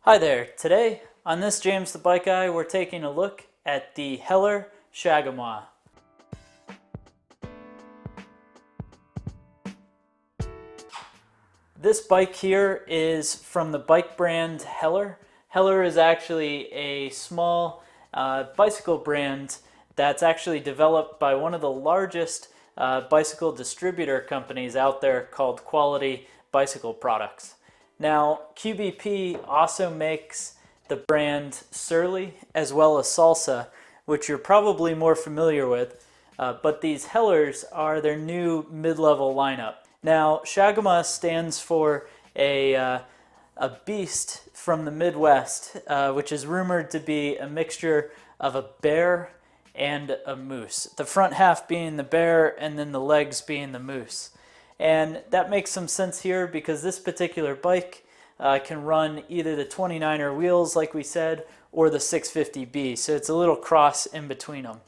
Hi there. Today on this James the Bike Guy, we're taking a look at the Heller Shagamaw. This bike here is from the bike brand Heller. Heller is actually a small bicycle brand that's actually developed by one of the largest bicycle distributor companies out there called Quality Bicycle Products. Now, QBP also makes the brand Surly as well as Salsa, which you're probably more familiar with, but these Hellers are their new mid-level lineup. Now, Shagamaw stands for a beast from the Midwest, which is rumored to be a mixture of a bear and a moose. The front half being the bear and then the legs being the moose. And that makes some sense here because this particular bike can run either the 29er wheels, like we said, or the 650B. So it's a little cross in between them.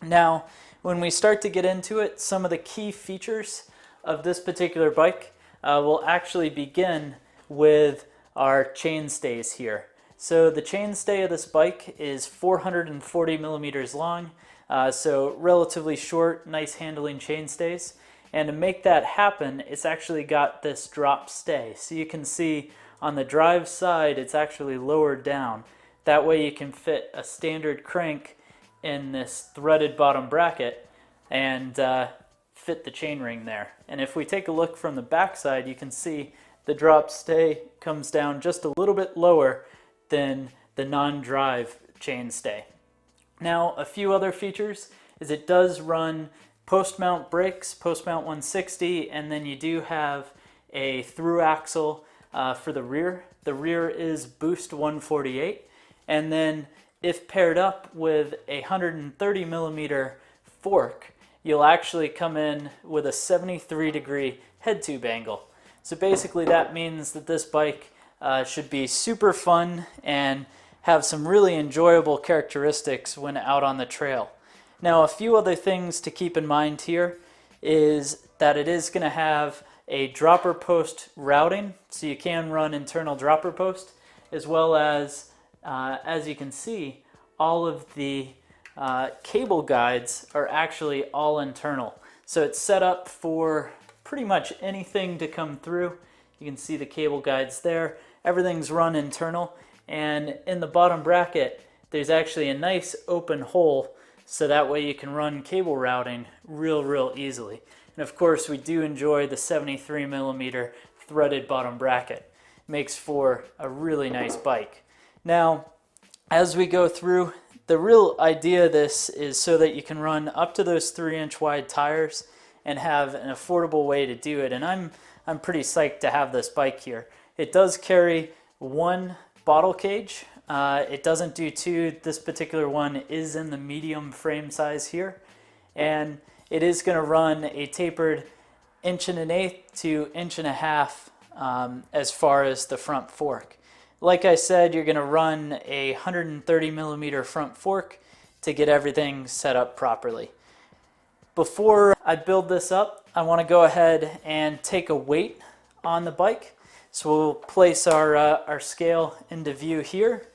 Now, when we start to get into it, some of the key features of this particular bike will actually begin with our chainstays here. So the chainstay of this bike is 440 millimeters long, so relatively short, nice handling chainstays. And to make that happen, it's actually got this drop stay. So you can see on the drive side, it's actually lowered down. That way you can fit a standard crank in this threaded bottom bracket and fit the chainring there. And if we take a look from the back side, you can see the drop stay comes down just a little bit lower than the non-drive chainstay. Now, a few other features is it does run post-mount brakes, post-mount 160, and then you do have a through axle for the rear. The rear is Boost 148, and then if paired up with a 130 millimeter fork, you'll actually come in with a 73-degree head tube angle. So basically that means that this bike should be super fun and have some really enjoyable characteristics when out on the trail. Now, a few other things to keep in mind here is that it is going to have a dropper post routing, so you can run internal dropper post, as well as you can see, all of the cable guides are actually all internal. So it's set up for pretty much anything to come through. You can see the cable guides there. Everything's run internal, and in the bottom bracket, there's actually a nice open hole so that way you can run cable routing real easily. And of course, we do enjoy the 73 millimeter threaded bottom bracket. Makes for a really nice bike. Now, as we go through, the real idea of this is so that you can run up to those 3-inch wide tires and have an affordable way to do it. And I'm pretty psyched to have this bike here. It does carry one bottle cage. It doesn't do two. This particular one is in the medium frame size here, and it is going to run a tapered 1.125 to 1.5 as far as the front fork. Like I said, you're going to run a 130 millimeter front fork to get everything set up properly. Before I build this up, I want to go ahead and take a weight on the bike. So we'll place our scale into view here.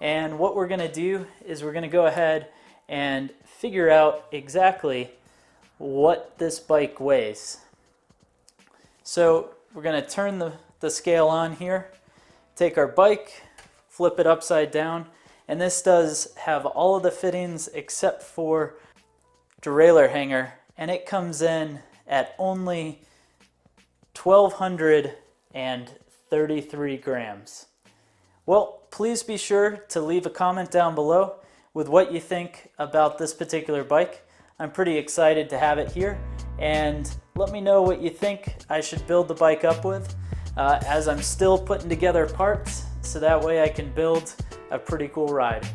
And what we're going to do is we're going to go ahead and figure out exactly what this bike weighs. So we're going to turn the scale on here, take our bike, flip it upside down, and this does have all of the fittings except for derailleur hanger, and it comes in at only 1,233 grams. Well, please be sure to leave a comment down below with what you think about this particular bike. I'm pretty excited to have it here, and let me know what you think I should build the bike up with, as I'm still putting together parts, so that way I can build a pretty cool ride.